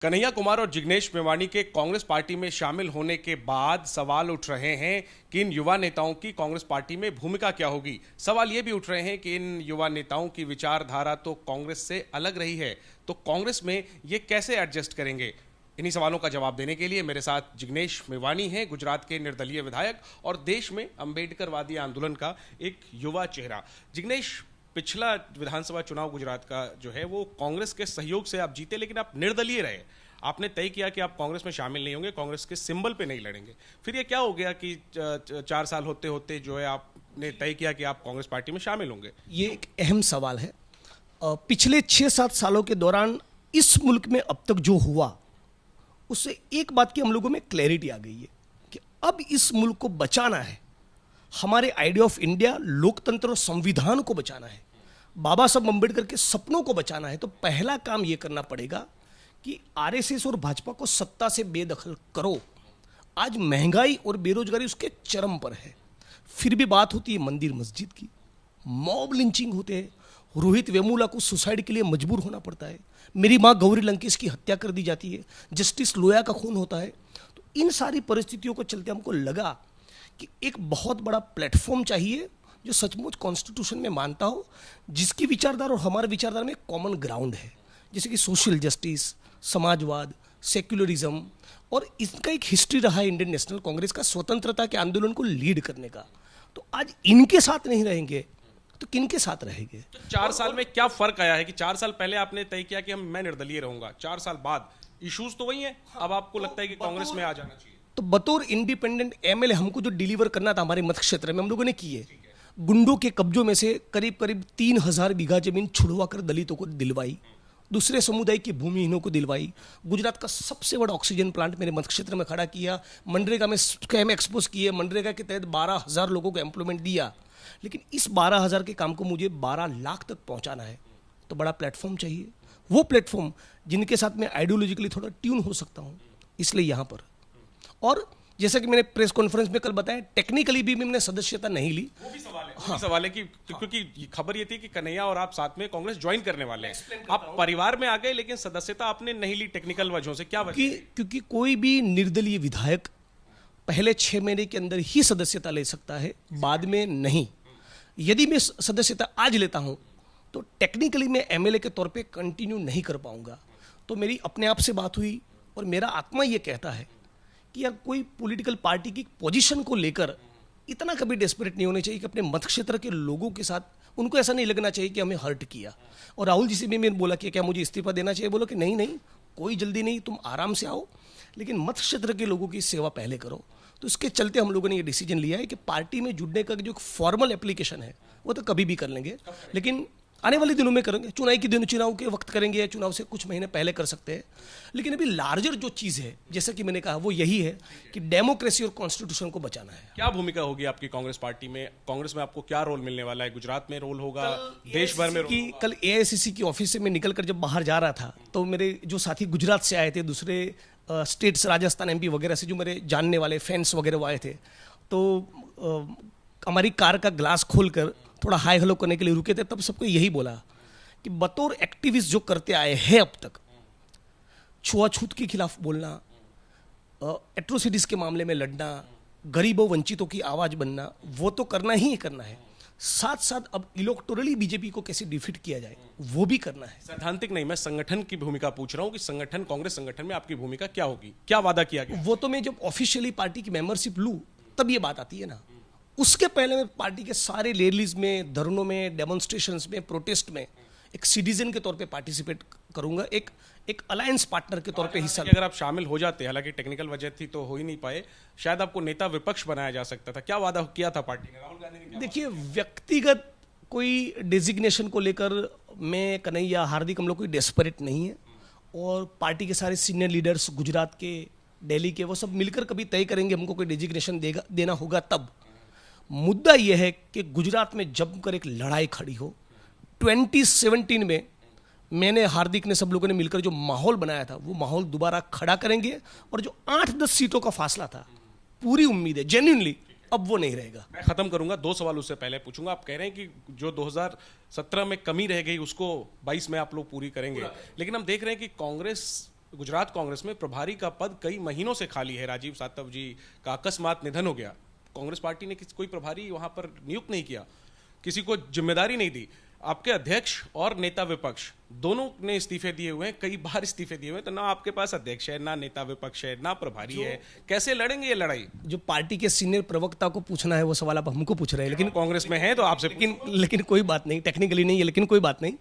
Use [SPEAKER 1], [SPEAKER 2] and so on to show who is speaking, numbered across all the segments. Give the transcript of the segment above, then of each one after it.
[SPEAKER 1] कन्हैया कुमार और जिग्नेश मेवाणी के कांग्रेस पार्टी में शामिल होने के बाद सवाल उठ रहे हैं कि इन युवा नेताओं की कांग्रेस पार्टी में भूमिका क्या होगी। सवाल ये भी उठ रहे हैं कि इन युवा नेताओं की विचारधारा तो कांग्रेस से अलग रही है, तो कांग्रेस में ये कैसे एडजस्ट करेंगे। इन्हीं सवालों का जवाब देने के लिए मेरे साथ जिग्नेश मेवाणी हैं, गुजरात के निर्दलीय विधायक और देश में अंबेडकरवादी आंदोलन का एक युवा चेहरा। जिग्नेश, पिछला विधानसभा चुनाव गुजरात का जो है वो कांग्रेस के सहयोग से आप जीते, लेकिन आप निर्दलीय रहे। आपने तय किया कि आप कांग्रेस में शामिल नहीं होंगे, कांग्रेस के सिंबल पे नहीं लड़ेंगे। फिर ये क्या हो गया कि 4 साल होते होते जो है आपने तय किया कि आप कांग्रेस पार्टी में शामिल होंगे।
[SPEAKER 2] ये एक अहम सवाल है। पिछले 6-7 सालों के दौरान इस मुल्क में अब तक जो हुआ उससे एक बात की हम लोगों में क्लैरिटी आ गई है कि अब इस मुल्क को बचाना है, हमारे आइडिया ऑफ इंडिया, लोकतंत्र और संविधान को बचाना है, बाबा साहब अम्बेडकर के सपनों को बचाना है। तो पहला काम यह करना पड़ेगा कि आरएसएस और भाजपा को सत्ता से बेदखल करो। आज महंगाई और बेरोजगारी उसके चरम पर है, फिर भी बात होती है मंदिर मस्जिद की, मॉब लिंचिंग होते हैं, रोहित वेमुला को सुसाइड के लिए मजबूर होना पड़ता है, मेरी मां गौरी लंकेश की हत्या कर दी जाती है, जस्टिस लोया का खून होता है। तो इन सारी परिस्थितियों को चलते हमको लगा कि एक बहुत बड़ा प्लेटफॉर्म चाहिए जो सचमुच कॉन्स्टिट्यूशन में मानता हो, जिसकी विचारधारा और हमारे विचारधारा में कॉमन ग्राउंड है, जैसे कि सोशल जस्टिस, समाजवाद, सेक्युलरिज्म। और इसका एक हिस्ट्री रहा है इंडियन नेशनल कांग्रेस का, स्वतंत्रता के आंदोलन को लीड करने का। तो आज इनके साथ नहीं रहेंगे तो किनके साथ रहेंगे।
[SPEAKER 1] 4 साल में क्या फर्क आया है कि 4 साल पहले आपने तय किया कि मैं निर्दलीय रहूंगा, 4 साल बाद इश्यूज तो वही हैं, अब आपको लगता है कि कांग्रेस में आ जाना चाहिए।
[SPEAKER 2] तो बतौर इंडिपेंडेंट एमएलए हमको जो डिलीवर करना था हमारे मत क्षेत्र में हम लोगों ने किए। गुंडों के कब्जों में से करीब करीब 3000 बीघा जमीन छुड़वा कर दलितों को दिलवाई, दूसरे समुदाय की भूमिहीनों को दिलवाई, गुजरात का सबसे बड़ा ऑक्सीजन प्लांट मेरे मत क्षेत्र में खड़ा किया, मनरेगा में स्कैम एक्सपोज किए, मनरेगा के तहत 12,000 लोगों को एम्प्लॉयमेंट दिया। लेकिन इस 12,000 के काम को मुझे 12 लाख तक पहुंचाना है, तो बड़ा प्लेटफॉर्म चाहिए। वो प्लेटफॉर्म जिनके साथ मैं आइडियोलॉजिकली थोड़ा ट्यून हो सकता हूं, इसलिए यहां पर। और जैसा कि मैंने प्रेस कॉन्फ्रेंस में कल बताया, टेक्निकली भी मैंने सदस्यता नहीं ली।
[SPEAKER 1] वो भी सवाल है, हाँ। सवाल है कि क्योंकि खबर ये थी कि कन्हैया और आप साथ में कांग्रेस ज्वाइन करने वाले हैं, आप परिवार में आ गए लेकिन सदस्यता आपने नहीं ली टेक्निकल वजहों से। क्या वजह?
[SPEAKER 2] क्योंकि कोई भी निर्दलीय विधायक पहले 6 महीने के अंदर ही सदस्यता ले सकता है, बाद में नहीं। यदि मैं सदस्यता आज लेता हूं तो टेक्निकली मैं एमएलए के तौर पे कंटिन्यू नहीं कर पाऊंगा। तो मेरी अपने आप से बात हुई और मेरा आत्मा ये कहता है कि यार कोई पॉलिटिकल पार्टी की पोजीशन को लेकर इतना कभी डेस्परेट नहीं होने चाहिए कि अपने मत क्षेत्र के लोगों के साथ उनको ऐसा नहीं लगना चाहिए कि हमें हर्ट किया। और राहुल जी से भी मैंने बोला कि क्या मुझे इस्तीफा देना चाहिए, बोलो कि नहीं, कोई जल्दी नहीं, तुम आराम से आओ, लेकिन मत क्षेत्र के लोगों की सेवा पहले करो। तो इसके चलते हम लोगों ने ये डिसीजन लिया है कि पार्टी में जुड़ने का जो फॉर्मल एप्लीकेशन है वो तो कभी भी कर लेंगे, लेकिन आने वाले दिनों में करेंगे। चुनाव के वक्त करेंगे या चुनाव से कुछ महीने पहले कर सकते हैं। लेकिन अभी लार्जर जो चीज़ है, जैसा कि मैंने कहा, वो यही है कि डेमोक्रेसी और कॉन्स्टिट्यूशन को बचाना है।
[SPEAKER 1] क्या भूमिका होगी आपकी कांग्रेस पार्टी में? कांग्रेस में आपको क्या रोल मिलने वाला है? गुजरात में रोल होगा, देश भर में रोल?
[SPEAKER 2] कल एआईसीसी की ऑफिस से मैं निकलकर जब बाहर जा रहा था तो मेरे जो साथी गुजरात से आए थे, दूसरे स्टेट्स, राजस्थान, एमपी वगैरह से जो मेरे जानने वाले फैंस वगैरह वो आए थे, तो हमारी कार का ग्लास खोलकर थोड़ा हाई हेलो करने के लिए रुके थे। तब सबको यही बोला कि बतौर एक्टिविस्ट जो करते आए हैं अब तक, छुआछूत के खिलाफ बोलना, एट्रोसिटीज के मामले में लड़ना, गरीबों वंचितों की आवाज बनना, वो तो करना ही करना है। साथ साथ अब इलेक्टोरली बीजेपी को कैसे डिफीट किया जाए वो भी करना है।
[SPEAKER 1] सैद्धांतिक नहीं, मैं संगठन की भूमिका पूछ रहा हूं कि संगठन, कांग्रेस संगठन में आपकी भूमिका क्या होगी, क्या वादा किया गया?
[SPEAKER 2] वो तो मैं जब ऑफिशियली पार्टी की मेंबरशिप लूं तब ये बात आती है ना। उसके पहले मैं पार्टी के सारे रैलीज में, धरनों में, डेमोन्स्ट्रेशंस में, प्रोटेस्ट में एक सिटीजन के तौर पे पार्टिसिपेट करूंगा, एक अलायंस पार्टनर के तौर पे हिस्सा।
[SPEAKER 1] अगर आप शामिल हो जाते, हालांकि टेक्निकल वजह थी तो हो ही नहीं पाए, शायद आपको नेता विपक्ष बनाया जा सकता था। क्या वादा किया था पार्टी ने? राहुल गांधी ने?
[SPEAKER 2] देखिए, व्यक्तिगत कोई डेजिग्नेशन को लेकर मैं, कन्हैया, हार्दिक, हम लोग कोई डेस्परेट नहीं है। और पार्टी के सारे सीनियर लीडर्स, गुजरात के, दिल्ली के, वो सब मिलकर कभी तय करेंगे हमको कोई डेजिग्नेशन देना होगा तब। मुद्दा यह है कि गुजरात में जमकर एक लड़ाई खड़ी हो। 2017 में मैंने, हार्दिक ने, सब लोगों ने मिलकर जो माहौल बनाया था वो माहौल दोबारा खड़ा करेंगे। और जो 8-10 सीटों का फासला था, पूरी उम्मीद है जेन्युइनली अब वो नहीं रहेगा।
[SPEAKER 1] मैं खत्म करूंगा, 2 सवाल उससे पहले पूछूंगा। आप कह रहे हैं कि जो 2017 में कमी रह गई उसको 22 में आप लोग पूरी करेंगे, लेकिन हम देख रहे हैं कि कांग्रेस गुजरात कांग्रेस में प्रभारी का पद कई महीनों से खाली है। राजीव सातव जी का अकस्मात निधन हो गया। कांग्रेस पार्टी ने कोई प्रभारी वहां पर नियुक्त नहीं किया, किसी को जिम्मेदारी नहीं दी। आपके अध्यक्ष और नेता विपक्ष दोनों ने इस्तीफे दिए हुए हैं, कई बार इस्तीफे दिए हुए हैं, तो ना आपके पास अध्यक्ष है, ना नेता विपक्ष है, ना प्रभारी है। कैसे लड़ेंगे ये लड़ाई?
[SPEAKER 2] जो पार्टी के सीनियर प्रवक्ता को पूछना है वो सवाल आप हमको पूछ रहे हैं, लेकिन
[SPEAKER 1] कांग्रेस में है तो आपसे
[SPEAKER 2] लेकिन कोई बात नहीं, टेक्निकली नहीं है, लेकिन कोई बात नहीं।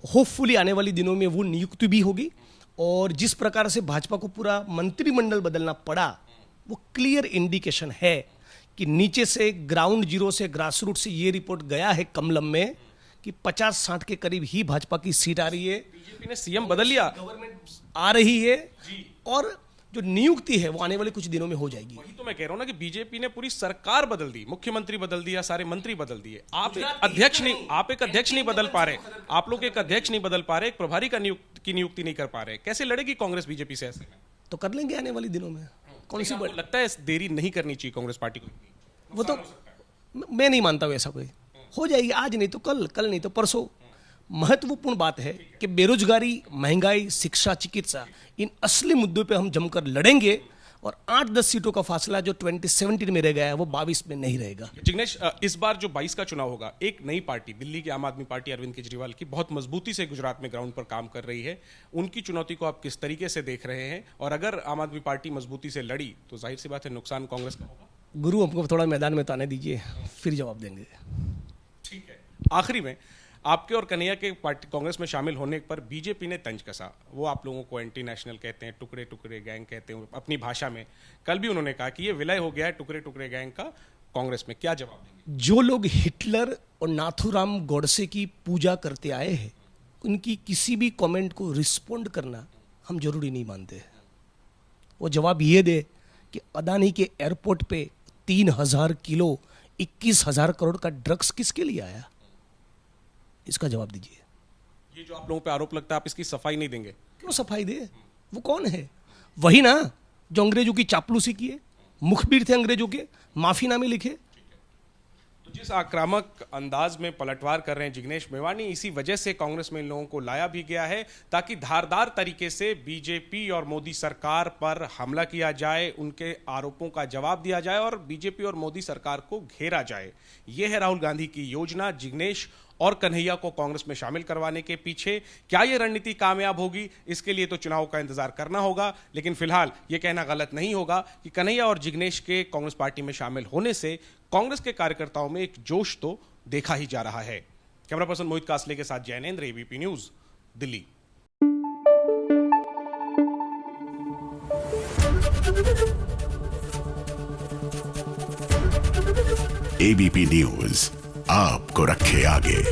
[SPEAKER 2] होपफुली आने वाली दिनों में वो नियुक्ति भी होगी, और जिस प्रकार से भाजपा को पूरा मंत्रिमंडल बदलना पड़ा वो क्लियर इंडिकेशन है कि नीचे से ग्राउंड जीरो से ग्रास रूट से ये रिपोर्ट गया है कमलम में कि 50-60 के करीब ही भाजपा की सीट आ रही है।
[SPEAKER 1] बीजेपी ने सीएम बदल लिया,
[SPEAKER 2] गवर्नमेंट आ रही है और जो नियुक्ति है वो आने वाले कुछ दिनों में हो जाएगी।
[SPEAKER 1] वही तो मैं कह रहा हूं ना कि बीजेपी ने पूरी सरकार बदल दी, मुख्यमंत्री बदल दिया, सारे मंत्री बदल दिए। आप एक अध्यक्ष नहीं बदल पा रहे, आप लोग एक अध्यक्ष नहीं बदल पा रहे, एक प्रभारी की नियुक्ति नहीं कर पा रहे। कैसे लड़ेगी कांग्रेस बीजेपी से? ऐसे में
[SPEAKER 2] तो कर लेंगे आने वाली दिनों में। कौन सी
[SPEAKER 1] लगता है देरी नहीं करनी चाहिए कांग्रेस पार्टी को?
[SPEAKER 2] वो तो मैं नहीं मानता हूं ऐसा कोई हो जाएगी, आज नहीं तो कल, कल नहीं तो परसों। महत्वपूर्ण बात है कि बेरोजगारी, महंगाई, शिक्षा, चिकित्सा, इन असली मुद्दों पे हम जमकर लड़ेंगे, और 8-10 सीटों का फासला जो 2017 में रह गया है वो 22 में नहीं रहेगा।
[SPEAKER 1] जिग्नेश, इस बार जो 22 का चुनाव होगा, एक नई पार्टी दिल्ली की आम आदमी पार्टी अरविंद केजरीवाल की बहुत मजबूती से गुजरात में ग्राउंड पर काम कर रही है। उनकी चुनौती को आप किस तरीके से देख रहे हैं? और अगर आम आदमी पार्टी मजबूती से लड़ी तो जाहिर सी बात है नुकसान कांग्रेस का होगा।
[SPEAKER 2] गुरु हमको थोड़ा मैदान में ताने दीजिए, फिर जवाब देंगे।
[SPEAKER 1] ठीक है। आखिरी में, आपके और कन्हैया के पार्टी कांग्रेस में शामिल होने पर बीजेपी ने तंज कसा। वो आप लोगों को एंटी नेशनल कहते हैं, टुकड़े टुकड़े गैंग कहते हैं अपनी भाषा में। कल भी उन्होंने कहा कि ये विलय हो गया है टुकड़े टुकड़े गैंग का कांग्रेस में। क्या जवाब देंगे?
[SPEAKER 2] जो लोग हिटलर और नाथूराम गोडसे की पूजा करते आए हैं, उनकी किसी भी कमेंट को रिस्पोंड करना हम जरूरी नहीं मानते। वो जवाब ये दे कि अदानी के एयरपोर्ट पे 3000 किलो 21,000 करोड़ का ड्रग्स किसके लिए आया, इसका जवाब दीजिए।
[SPEAKER 1] ये जो आप लोगों पे आरोप लगता है, आप इसकी सफाई नहीं देंगे?
[SPEAKER 2] क्यों सफाई दे? वो कौन है? वही ना जो अंग्रेजों की चापलूसी किए, मुखबिर थे अंग्रेजों के, माफीनामे लिखे।
[SPEAKER 1] तो जिस आक्रामक अंदाज में पलटवार कर रहे हैं जिग्नेश मेवानी, इसी वजह से कांग्रेस में इन लोगों को लाया भी गया है ताकि धारदार तरीके से बीजेपी और मोदी सरकार पर हमला किया जाए, उनके आरोपों का जवाब दिया जाए और बीजेपी और मोदी सरकार को घेरा जाए। यह है राहुल गांधी की योजना। जिग्नेश और कन्हैया को कांग्रेस में शामिल करवाने के पीछे क्या यह रणनीति कामयाब होगी, इसके लिए तो चुनाव का इंतजार करना होगा। लेकिन फिलहाल यह कहना गलत नहीं होगा कि कन्हैया और जिग्नेश के कांग्रेस पार्टी में शामिल होने से कांग्रेस के कार्यकर्ताओं में एक जोश तो देखा ही जा रहा है। कैमरा पर्सन मोहित कासले के साथ Jainendra, ABP news, Delhi.
[SPEAKER 3] ABP news आपको रखे आगे।